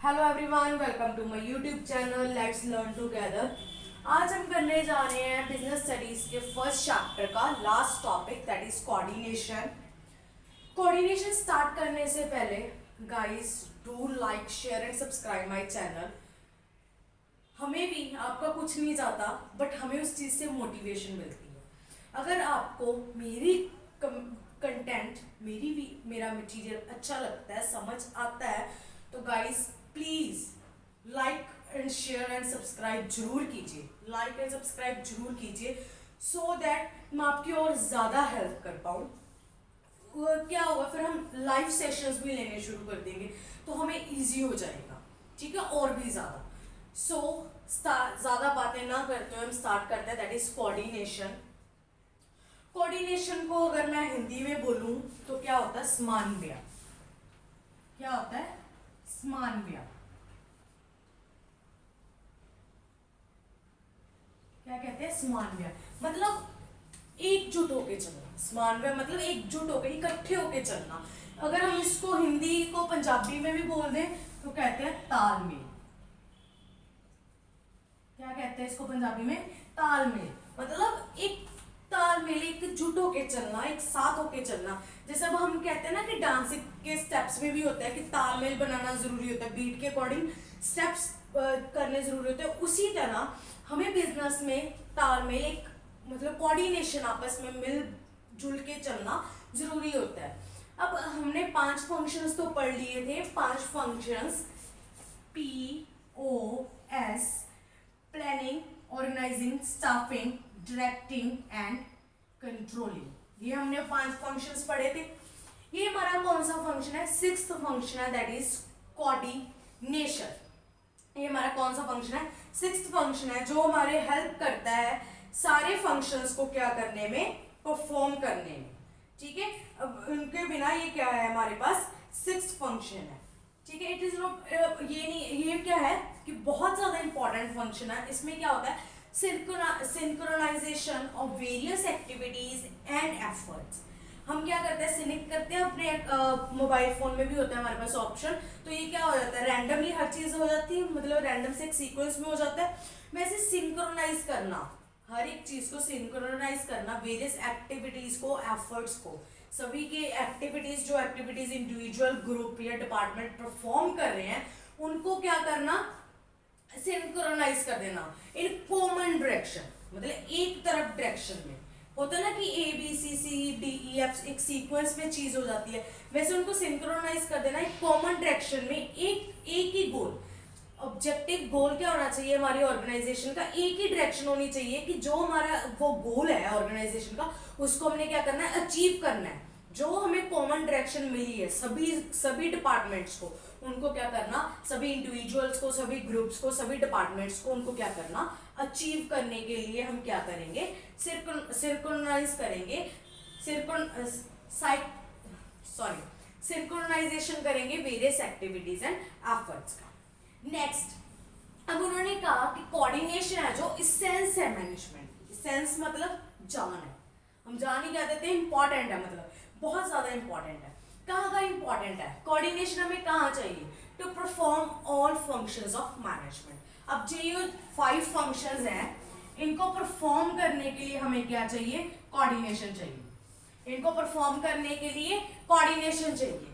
Hello everyone, welcome to my YouTube channel let's learn together. आज हम करने जा रहे हैं बिजनेस स्टडीज के फर्स्ट चैप्टर का last topic, that is coordination. Coordination start करने से पहले guys do like, share and subscribe my channel. हमें भी आपका कुछ नहीं जाता, बट हमें उस चीज़ से मोटिवेशन मिलती है। अगर आपको मेरी कंटेंट, मेरा मटेरियल अच्छा लगता है, समझ आता है, तो guys please like and share and subscribe जरूर कीजिए। लाइक एंड सब्सक्राइब जरूर कीजिए सो दैट मैं आपकी और ज़्यादा हेल्प कर पाऊँ। क्या होगा फिर, हम लाइव सेशंस भी लेने शुरू कर देंगे तो हमें इजी हो जाएगा, ठीक है, और भी ज़्यादा। सो ज़्यादा बातें ना करते हुए हम स्टार्ट करते हैं, दैट इज कोऑर्डिनेशन। कोऑर्डिनेशन को अगर मैं हिंदी में बोलूं तो क्या होता है? समन्वय। क्या होता है? समन्वय। क्या कहते हैं? समन्वय मतलब एकजुट होके चलना। समन्वय मतलब एकजुट होके, इकट्ठे होके चलना। अगर हम इसको हिंदी को पंजाबी में भी बोल दें तो कहते हैं तालमेल। क्या कहते हैं इसको पंजाबी में? तालमेल। मतलब एक तालमेल, एकजुट होके चलना, एक साथ होके चलना। जैसे अब हम कहते हैं ना कि डांस के स्टेप्स में भी होता है कि तालमेल बनाना जरूरी होता है, बीट के अकॉर्डिंग स्टेप्स करने जरूरी होते हैं। उसी तरह हमें बिजनेस में तालमेल, एक मतलब कोऑर्डिनेशन, आपस में मिलजुल के चलना जरूरी होता है। अब हमने 5 फंक्शंस तो पढ़ लिए थे। 5 functions, POS, planning, organising, staffing, directing and controlling. ये हमने 5 फंक्शंस पढ़े थे। ये हमारा कौन सा फंक्शन है? 6th फंक्शन है, दैट इज कोऑर्डिनेशन। ये हमारा कौन सा फंक्शन है? 6th फंक्शन है, जो हमारे हेल्प करता है सारे फंक्शंस को क्या करने में? परफॉर्म करने में, ठीक है। अब उनके बिना ये क्या है? हमारे पास 6th फंक्शन है, ठीक है। इट इज नॉट, ये नहीं, ये क्या है कि बहुत ज्यादा इंपॉर्टेंट फंक्शन है। इसमें क्या होता है? Synchronisation of various activities and efforts. हम क्या करते हैं? सिंक करते हैं अपने मोबाइल फोन में भी होता है हमारे पास ऑप्शन। तो ये क्या हो जाता है? रैंडमली हर चीज हो जाती है, मतलब रैंडम से एक सीक्वेंस में हो जाता है। वैसे सिंक्रोनाइज करना, हर एक चीज को सिंक्रोनाइज करना, वेरियस एक्टिविटीज को, एफर्ट्स को, सभी के एक्टिविटीज, जो एक्टिविटीज इंडिविजुअल, ग्रुप या डिपार्टमेंट परफॉर्म कर रहे हैं, उनको क्या करना? सिंक्रोनाइज कर देना इन कॉमन डायरेक्शन, मतलब एक तरफ डायरेक्शन में। होता है ना कि ABCCDEF एक सीक्वेंस में चीज हो जाती है, वैसे उनको सिंक्रोनाइज कर देना एक कॉमन डायरेक्शन में। एक ही गोल, ऑब्जेक्टिव गोल क्या होना चाहिए हमारी ऑर्गेनाइजेशन का? एक ही डायरेक्शन होनी चाहिए कि जो हमारा वो गोल है ऑर्गेनाइजेशन का, उसको हमने क्या करना है? अचीव करना है। जो हमें कॉमन डायरेक्शन मिली है सभी डिपार्टमेंट्स को, उनको क्या करना? सभी इंडिविजुअल्स को, सभी ग्रुप्स को, सभी डिपार्टमेंट्स को, उनको क्या करना? अचीव करने के लिए हम क्या करेंगे? सिंक्रोनाइज करेंगे, सिंक्रोनाइजेशन करेंगे वेरियस एक्टिविटीज एंड एफर्ट्स का। नेक्स्ट, अब उन्होंने कहा कि कोऑर्डिनेशन है जो इसेंस है मैनेजमेंट की। इसेंस मतलब जान है, हम जान ही क्या देते हैं? इंपॉर्टेंट है, मतलब बहुत ज्यादा इंपॉर्टेंट है। कहाँ का इंपॉर्टेंट है? कोऑर्डिनेशन हमें कहाँ चाहिए? To perform all functions of management. अब जो ये 5 फंक्शंस हैं, इनको परफॉर्म करने के लिए हमें क्या चाहिए? कोऑर्डिनेशन चाहिए। इनको परफॉर्म करने के लिए कोऑर्डिनेशन चाहिए।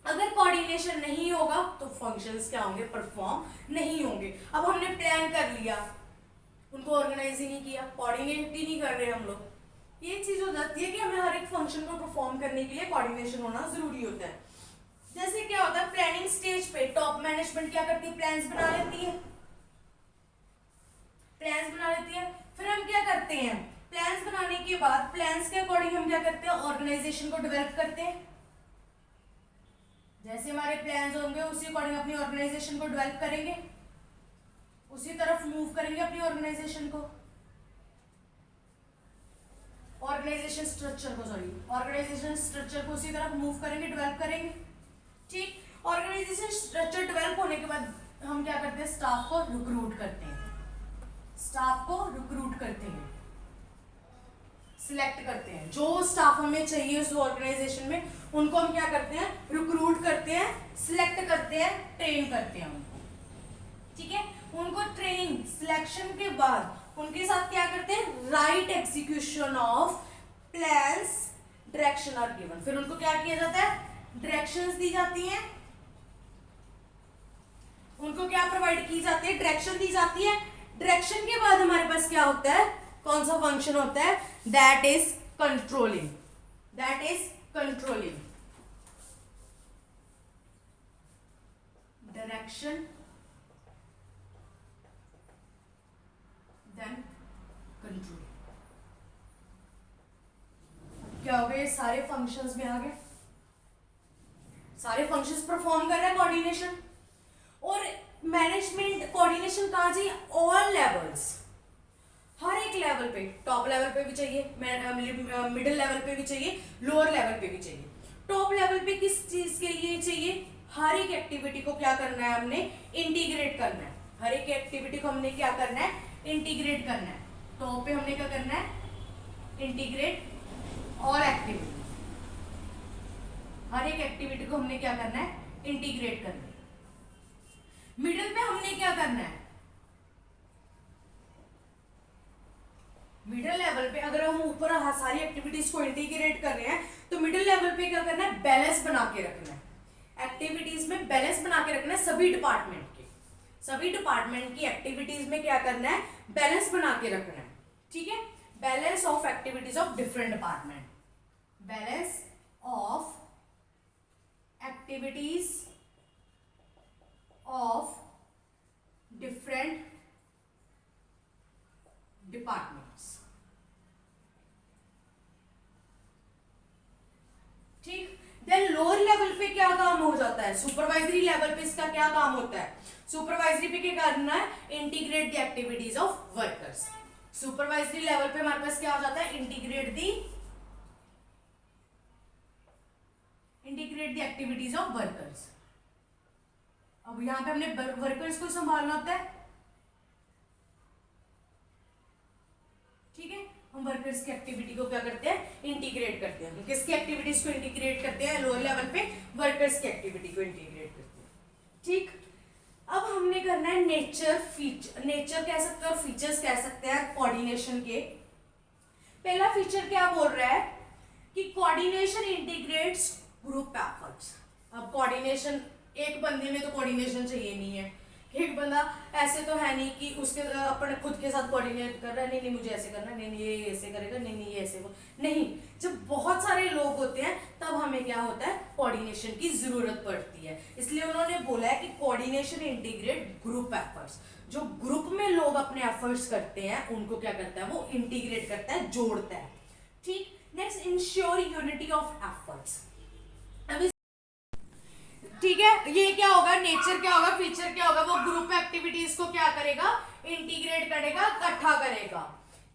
अगर कोऑर्डिनेशन नहीं होगा तो फंक्शंस क्या होंगे? परफॉर्म नहीं होंगे। अब हमने प्लान कर लिया, उनको ऑर्गेनाइज ही नहीं किया, कोऑर्डिनेट ही नहीं कर रहे हम लोग। ये चीज हो जाती है कि हमें हर एक फंक्शन को परफॉर्म करने के लिए कोऑर्डिनेशन होना जरूरी होता है। जैसे क्या होता है? प्लानिंग स्टेज पे टॉप मैनेजमेंट क्या करती है? प्लान्स बना लेती है, प्लान्स बना लेती है। फिर हम क्या करते हैं? प्लान्स बनाने के बाद प्लान्स के अकॉर्डिंग हम क्या करते हैं? ऑर्गेनाइजेशन को डेवलप करते हैं। जैसे हमारे प्लान्स होंगे उसी अकॉर्डिंग अपनी ऑर्गेनाइजेशन को डेवलप करेंगे, उसी तरफ मूव करेंगे अपनी ऑर्गेनाइजेशन को, ऑर्गेनाइजेशन स्ट्रक्चर को उसी तरफ मूव करेंगे, डेवलप करेंगे, ठीक। ऑर्गेनाइजेशन स्ट्रक्चर डेवलप होने के बाद हम क्या करते हैं? स्टाफ को रिक्रूट करते हैं, सिलेक्ट करते हैं, जो स्टाफ हमें चाहिए उस ऑर्गेनाइजेशन में उनको हम क्या करते हैं, रिक्रूट करते हैं, सिलेक्ट करते हैं, ट्रेन करते हैं उनको, ठीक है। उनको ट्रेनिंग सिलेक्शन के बाद उनके साथ क्या करते हैं, right execution of plans, direction are given, फिर उनको क्या किया जाता है, डायरेक्शंस दी जाती हैं, उनको क्या प्रोवाइड की जाती है, डायरेक्शन दी जाती है। डायरेक्शन के बाद हमारे पास क्या होता है, कौन सा फंक्शन होता है, that is controlling, that is controlling, direction then control. क्या हो गए, सारे फंक्शंस में आ गए, सारे फंक्शंस परफॉर्म कर रहा है कोऑर्डिनेशन। और मैनेजमेंट कोऑर्डिनेशन कहाँ चाहिए, ऑल लेवल्स, हर एक लेवल पे, टॉप लेवल पे भी चाहिए, मिडिल लेवल पे भी चाहिए, लोअर लेवल पे भी चाहिए। टॉप लेवल पे किस चीज के लिए चाहिए, हर एक एक्टिविटी को क्या करना है, हमने इंटीग्रेट करना है, हर एक एक्टिविटी को हमने क्या करना है, इंटीग्रेट करना है। टॉप पे हमने क्या करना है, इंटीग्रेट ऑल एक्टिविटी, हर एक एक्टिविटी को हमने क्या करना है, इंटीग्रेट करना है। मिडिल पे हमने क्या करना है, मिडिल लेवल पे अगर हम ऊपर सारी एक्टिविटीज को इंटीग्रेट कर रहे हैं तो मिडिल लेवल पे क्या करना है, बैलेंस बना के रखना है, एक्टिविटीज में बैलेंस बना के रखना है, सभी डिपार्टमेंट के, सभी डिपार्टमेंट की एक्टिविटीज में क्या करना है, बैलेंस बना के रखना है, ठीक है। Balance of activities of different department, balance of activities of different departments, ठीक। देन लोअर लेवल पे क्या काम हो जाता है, सुपरवाइजरी लेवल पे इसका क्या काम होता है, सुपरवाइजरी पे क्या करना है, integrate the activities of workers. Supervisory level पे हमारे पास क्या हो जाता है, integrate the activities of workers. अब यहां पे हमने वर्कर्स को संभालना होता है, ठीक है। हम वर्कर्स की एक्टिविटी को क्या करते हैं, इंटीग्रेट करते हैं। किसकी एक्टिविटीज को इंटीग्रेट करते हैं, लोअर लेवल पे वर्कर्स की एक्टिविटी को इंटीग्रेट करते हैं, ठीक। अब हमने करना है नेचर, फीचर, नेचर कह सकते हैं और फीचर्स कह सकते हैं कोऑर्डिनेशन के। पहला फीचर क्या बोल रहा है कि कोऑर्डिनेशन इंटीग्रेट्स ग्रुप एफर्ट्स। अब कोऑर्डिनेशन, एक बंदे में तो कोऑर्डिनेशन चाहिए नहीं है, एक बंदा ऐसे तो है नहीं कि उसके अपने खुद के साथ कोऑर्डिनेट कर रहा है, नहीं नहीं मुझे ऐसे करना, नहीं नहीं ये ऐसे करेगा, नहीं नहीं ये ऐसे को नहीं। जब बहुत सारे लोग होते हैं तब हमें क्या होता है, कोऑर्डिनेशन की जरूरत पड़ती है। इसलिए उन्होंने बोला है कि कोऑर्डिनेशन इंटीग्रेट ग्रुप एफर्ट्स, जो ग्रुप में लोग अपने एफर्ट्स करते हैं उनको क्या करता है, वो इंटीग्रेट करता है, जोड़ता है, ठीक। Next, ensure unity of efforts. ठीक है, ये क्या होगा, नेचर क्या होगा, फीचर क्या होगा, वो ग्रुप एक्टिविटीज को क्या करेगा, इंटीग्रेट करेगा, इकट्ठा करेगा।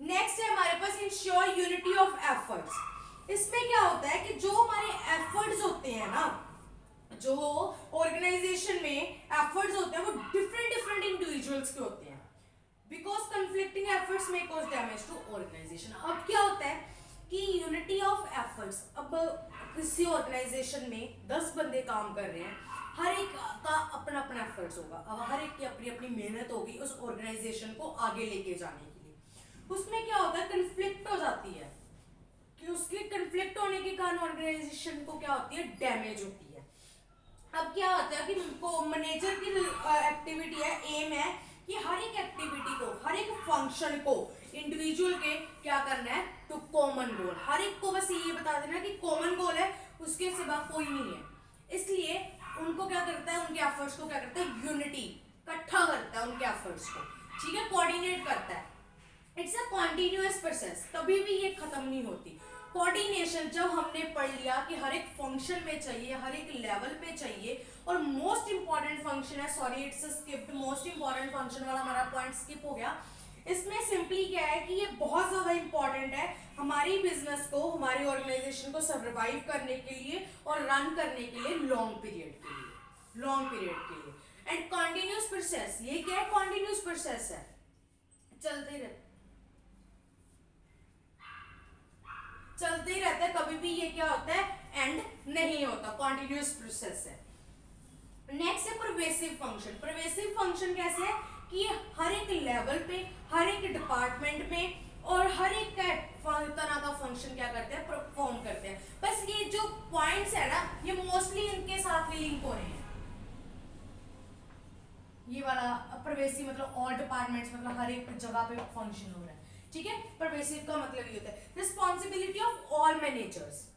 नेक्स्ट है हमारे पास इंश्योर यूनिटी ऑफ एफर्ट्स। इसमें क्या होता है कि जो हमारे एफर्ट्स होते हैं ना, जो ऑर्गेनाइजेशन में एफर्ट्स होते हैं वो डिफरेंट डिफरेंट इंडिविजुअल्स के होते हैं, बिकॉज कंफ्लिक्टिंग एफर्ट्स में कॉज डैमेज टू ऑर्गेनाइजेशन। अब क्या होता है कि यूनिटी ऑफ एफर्ट्स, अब किसी ऑर्गेनाइजेशन में 10 बंदे काम कर रहे हैं, हर एक का अपना अपना एफर्ट्स होगा, अब हर एक की अपनी अपनी मेहनत होगी उस ऑर्गेनाइजेशन को आगे लेके जाने के लिए। उसमें क्या होता है, कंफ्लिक्ट हो जाती है, कि उसके कंफ्लिक्ट होने के कारण ऑर्गेनाइजेशन को क्या होती है, डैमेज होती है। अब क्या होता है कि मैनेजर की एक्टिविटी है, एम है कि हर एक एक्टिविटी को, हर एक फंक्शन को इंडिविजुअल के क्या करना है, टू कॉमन गोल, हर एक को बस ये बता देना कि कॉमन गोल है, उसके सिवा कोई नहीं है। इसलिए उनको क्या करता है, उनके एफर्ट्स को क्या करता है, यूनिटी, इकट्ठा करता है उनके एफर्ट्स को, ठीक है, कोऑर्डिनेट करता है। इट्स अ कॉन्टिन्यूअस प्रोसेस, कभी भी ये खत्म नहीं होती। कोऑर्डिनेशन जब हमने पढ़ लिया कि हर एक फंक्शन में चाहिए, हर एक लेवल पे चाहिए, और मोस्ट इंपॉर्टेंट फंक्शन है, sorry it's skipped, most important function वाला हमारा पॉइंट स्किप हो गया। इसमें सिंपली क्या है कि ये बहुत ज्यादा इंपॉर्टेंट है हमारी बिजनेस को, हमारी ऑर्गेनाइजेशन को सर्वाइव करने के लिए और रन करने के लिए, लॉन्ग पीरियड के लिए, लॉन्ग पीरियड के लिए। एंड कॉन्टिन्यूअस प्रोसेस, ये क्या है, कॉन्टिन्यूअस प्रोसेस है, चलते रहते। चलते ही रहता है, कभी भी ये क्या होता है एंड नहीं होता, कॉन्टिन्यूस प्रोसेस है। नेक्स्ट है परवेसिव फंक्शन। परवेसिव फंक्शन कैसे है कि ये हर एक लेवल पे, हर एक डिपार्टमेंट में और हर एक तरह का फंक्शन क्या करते हैं, परफॉर्म करते हैं। बस ये जो पॉइंट्स है ना, ये मोस्टली इनके साथ ही लिंक हो रहे हैं। ये वाला परवेसिव मतलब ऑल डिपार्टमेंट्स, मतलब हर एक जगह पे फंक्शन हो रहा है, ठीक है। परवेसिव का मतलब ये होता है रिस्पॉन्सिबिलिटी ऑफ ऑल मैनेजर्स।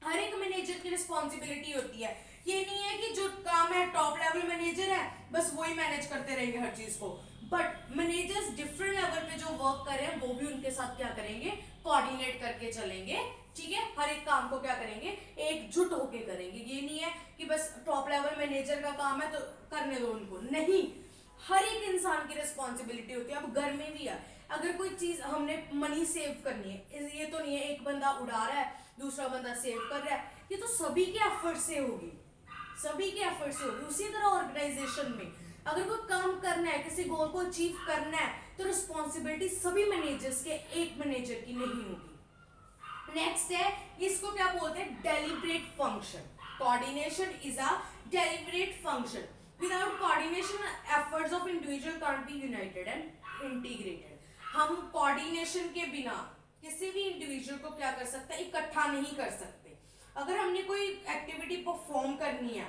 हर एक मैनेजर की रिस्पॉन्सिबिलिटी होती है। ये नहीं है कि जो काम है टॉप लेवल मैनेजर है बस वही मैनेज करते रहेंगे हर चीज को, बट मैनेजर्स डिफरेंट लेवल पे जो वर्क कर रहे हैं वो भी उनके साथ क्या करेंगे, कोऑर्डिनेट करके चलेंगे, ठीक है। हर एक काम को क्या करेंगे, एकजुट होके करेंगे। ये नहीं है कि बस टॉप लेवल मैनेजर का काम है तो करने दो उनको, नहीं, हर एक इंसान की रिस्पॉन्सिबिलिटी होती है। अब घर में भी है, अगर कोई चीज हमने मनी सेव करनी है, ये तो नहीं है एक बंदा उड़ा रहा है दूसरा बंदा सेव कर रहा है, ये तो सभी के एफर्ट से होगी, सभी के एफर्ट से होगी। उसी तरह ऑर्गेनाइजेशन में अगर कोई काम करना है, किसी गोल को अचीव करना है, तो रिस्पॉन्सिबिलिटी सभी मैनेजर्स के, एक मैनेजर की नहीं होगी। नेक्स्ट है, इसको क्या बोलते हैं, deliberate function. Coordination is a deliberate function. Without coordination efforts of individual can't be united and integrated. हम कोऑर्डिनेशन के बिना किसी भी इंडिविजुअल को क्या कर सकते हैं, इकट्ठा नहीं कर सकते। अगर हमने कोई एक्टिविटी परफॉर्म करनी है,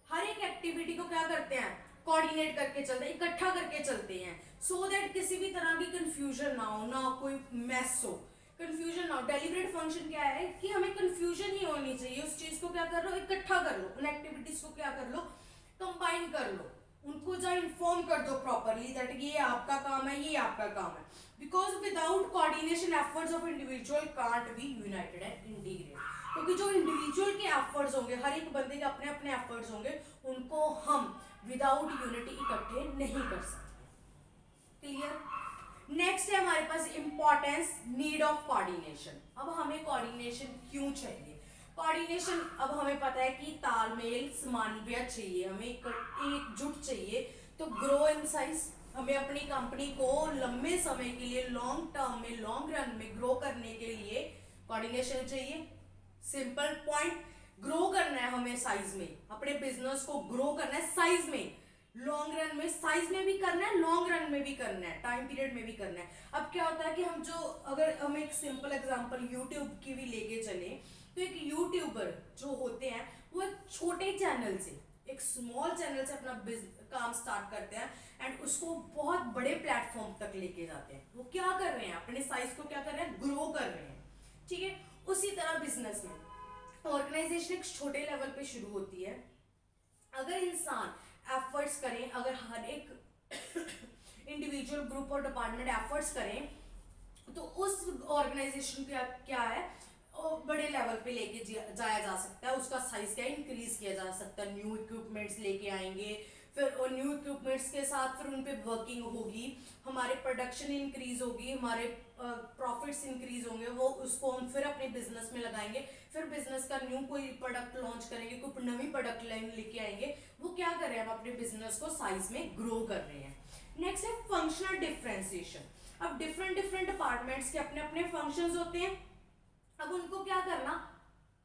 हर एक एक्टिविटी को क्या करते हैं, कोऑर्डिनेट करके चलते हैं, इकट्ठा करके चलते हैं, सो दैट किसी भी तरह की कंफ्यूजन ना हो, ना कोई मैस हो, कंफ्यूजन ना हो। डेलिब्रेट फंक्शन क्या है कि हमें कंफ्यूजन नहीं होनी चाहिए, उस चीज को क्या कर लो, इकट्ठा कर लो, उन एक्टिविटीज को क्या कर लो, कंबाइन कर लो, उनको जो इन्फॉर्म कर दो प्रॉपरली दैट ये आपका काम है, ये आपका काम है। Because without coordination efforts of individual can't be united and integrated. क्योंकि जो इंडिविजुअल के एफर्ट्स होंगे, हर एक बंदे के अपने अपने एफर्ट्स होंगे, उनको हम विदाउट यूनिटी इकट्ठे नहीं कर सकते। क्लियर। नेक्स्ट है हमारे पास इंपॉर्टेंस नीड ऑफ कोऑर्डिनेशन। अब हमें कोऑर्डिनेशन क्यों चाहिए, कोऑर्डिनेशन अब हमें पता है कि तालमेल, समन्वय चाहिए, हमें एकजुट चाहिए। तो ग्रो इन साइज, हमें अपनी कंपनी को लंबे समय के लिए, लॉन्ग टर्म में, लॉन्ग रन में ग्रो करने के लिए कोऑर्डिनेशन चाहिए। सिंपल पॉइंट, ग्रो करना है हमें साइज में, अपने बिजनेस को ग्रो करना है साइज में, लॉन्ग रन में, साइज में भी करना है, लॉन्ग रन में भी करना है, टाइम पीरियड में भी करना है। अब क्या होता है कि हम जो, अगर हम एक सिंपल एग्जांपल यूट्यूब की भी लेके चले, तो एक यूट्यूबर जो होते हैं वो एक छोटे चैनल से, एक स्मॉल चैनल से अपना काम स्टार्ट करते हैं एंड उसको बहुत बड़े प्लेटफॉर्म तक लेके जाते हैं। वो क्या कर रहे हैं, अपने साइज को क्या कर रहे हैं, ग्रो कर रहे हैं, ठीक है। उसी तरह बिजनेस में ऑर्गेनाइजेशन एक छोटे लेवल पे शुरू होती है। अगर इंसान एफर्ट्स करें, अगर हर एक इंडिविजुअल, ग्रुप और डिपार्टमेंट एफर्ट्स करें, तो उस ऑर्गेनाइजेशन का क्या है, बड़े लेवल पे लेके जाया जा सकता है, उसका साइज क्या इंक्रीज किया जा सकता है। न्यू इक्विपमेंट्स लेके आएंगे, फिर न्यू इक्विपमेंट्स के साथ फिर उन पे वर्किंग होगी, हमारे प्रोडक्शन इंक्रीज होगी, हमारे प्रॉफिट्स इंक्रीज होंगे, वो उसको हम फिर अपने बिजनेस में लगाएंगे, फिर बिजनेस का न्यू कोई प्रोडक्ट लॉन्च करेंगे, कोई नवी प्रोडक्ट लाइन लेके आएंगे। वो क्या कर रहे हैं, हम अपने बिजनेस को साइज में ग्रो कर रहे हैं। नेक्स्ट है फंक्शनल डिफरेंशिएशन। अब डिफरेंट डिफरेंट डिपार्टमेंट्स के अपने अपने फंक्शंस होते हैं, अब उनको क्या करना,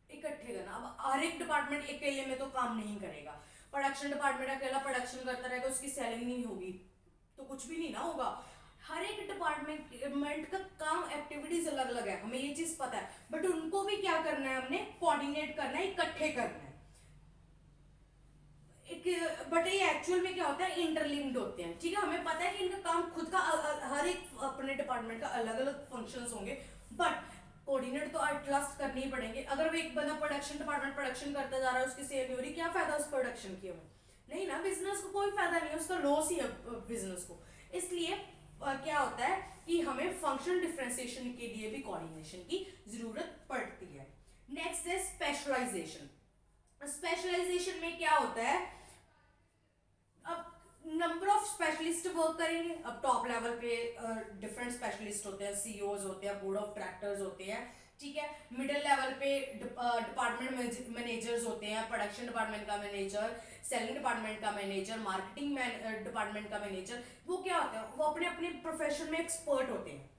इकट्ठे करना। अब हर एक डिपार्टमेंट अकेले में तो काम नहीं करेगा, प्रोडक्शन डिपार्टमेंट अकेला प्रोडक्शन करता रहेगा, उसकी सैलरी नहीं होगी तो कुछ भी नहीं ना होगा। हर एक डिपार्टमेंट का काम, एक्टिविटीज अलग अलग है, हमें ये चीज पता है, बट उनको भी क्या करना है, हमने कोऑर्डिनेट करना है, इकट्ठे करना है। बट ये एक्चुअल में क्या होता है, इंटरलिंक्ड होते हैं, ठीक है। हमें पता है कि इनका काम खुद का, हर एक अपने डिपार्टमेंट का अलग अलग फंक्शंस होंगे, बट कोऑर्डिनेट तो एट लास्ट करने ही पड़ेंगे। अगर वो एक बंदा प्रोडक्शन डिपार्टमेंट प्रोडक्शन करता जा रहा है, उसकी सेल नहीं हो रही, क्या फायदा उस प्रोडक्शन की, हमें नहीं ना, बिजनेस को कोई फायदा नहीं है, उसका लॉस ही है बिजनेस को। इसलिए क्या होता है कि हमें फंक्शनल डिफरेंशिएशन के लिए भी कोऑर्डिनेशन की जरूरत पड़ती है। नेक्स्ट है स्पेशलाइजेशन। स्पेशलाइजेशन में क्या होता है, अब नंबर ऑफ स्पेशलिस्ट वर्क करेंगे। अब टॉप लेवल पे डिफरेंट स्पेशलिस्ट होते हैं, सीईओज होते हैं, बोर्ड ऑफ डायरेक्टर्स होते हैं, ठीक है। मिडिल लेवल पे डिपार्टमेंट मैनेजर्स होते हैं, प्रोडक्शन डिपार्टमेंट का मैनेजर, सेलिंग डिपार्टमेंट का मैनेजर, मार्केटिंग डिपार्टमेंट का मैनेजर। वो क्या होता है, वो अपने अपने प्रोफेशन में एक्सपर्ट होते हैं,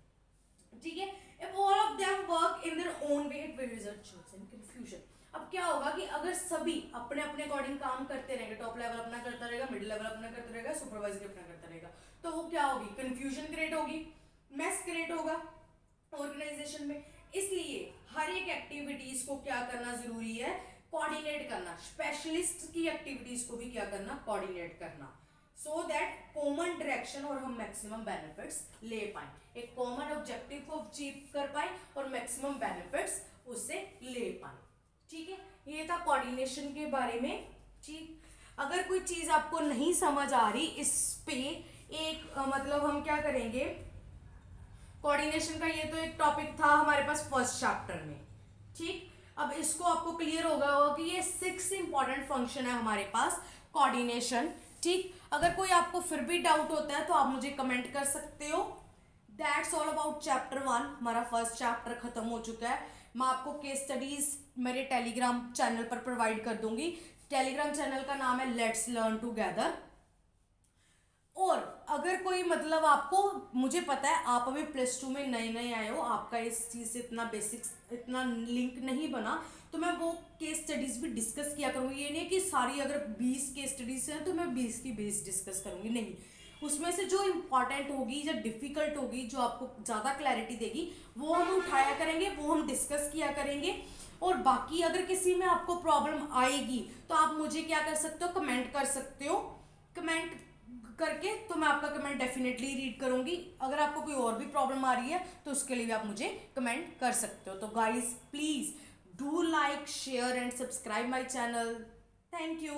ठीक है। If all of them work in their own way it will result in confusion. अब क्या होगा कि अगर सभी अपने अपने अकॉर्डिंग काम करते रहेंगे, टॉप लेवल अपना करता रहेगा, मिडिल लेवल अपना करता रहेगा, सुपरवाइजर अपना करता रहेगा, तो वो क्या होगी, कंफ्यूजन क्रिएट होगी, मेस क्रिएट होगा ऑर्गेनाइजेशन में। इसलिए हर एक एक्टिविटीज को क्या करना जरूरी है, कोऑर्डिनेट करना, स्पेशलिस्ट की एक्टिविटीज को भी क्या करना, कोऑर्डिनेट करना, सो दैट कॉमन डायरेक्शन और हम मैक्सिमम बेनिफिट्स ले पाए, एक कॉमन ऑब्जेक्टिव को अचीव कर पाए और मैक्सिमम बेनिफिट्स उससे ले पाए। ठीक है, ये था कोऑर्डिनेशन के बारे में। ठीक, अगर कोई चीज आपको नहीं समझ आ रही इस पे एक मतलब हम क्या करेंगे, कोऑर्डिनेशन का ये तो एक टॉपिक था हमारे पास फर्स्ट चैप्टर में। ठीक, अब इसको आपको क्लियर होगा कि ये 6 इंपॉर्टेंट फंक्शन है हमारे पास कोऑर्डिनेशन। ठीक, अगर कोई आपको फिर भी डाउट होता है तो आप मुझे कमेंट कर सकते हो। That's all about chapter 1। हमारा फर्स्ट चैप्टर खत्म हो चुका है। मैं आपको केस स्टडीज मेरे टेलीग्राम चैनल पर प्रोवाइड कर दूंगी। टेलीग्राम चैनल का नाम है लेट्स लर्न टुगेदर। और अगर कोई मतलब आपको, मुझे पता है आप अभी +2 में नए नए आए हो, आपका इस चीज़ से इतना बेसिक्स इतना लिंक नहीं बना, तो मैं वो केस स्टडीज़ भी डिस्कस किया करूँगी। ये नहीं कि सारी अगर 20 केस स्टडीज हैं तो मैं 20 की 20 डिस्कस करूँगी, नहीं, उसमें से जो इम्पॉर्टेंट होगी या डिफ़िकल्ट होगी, जो आपको ज़्यादा क्लैरिटी देगी, वो हम उठाया करेंगे, वो हम डिस्कस किया करेंगे। और बाकी अगर किसी में आपको प्रॉब्लम आएगी तो आप मुझे क्या कर सकते हो, कमेंट कर सकते हो। कमेंट करके तो मैं आपका कमेंट डेफिनेटली रीड करूंगी। अगर आपको कोई और भी प्रॉब्लम आ रही है तो उसके लिए भी आप मुझे कमेंट कर सकते हो। तो guys please do like, share and subscribe my channel. Thank you.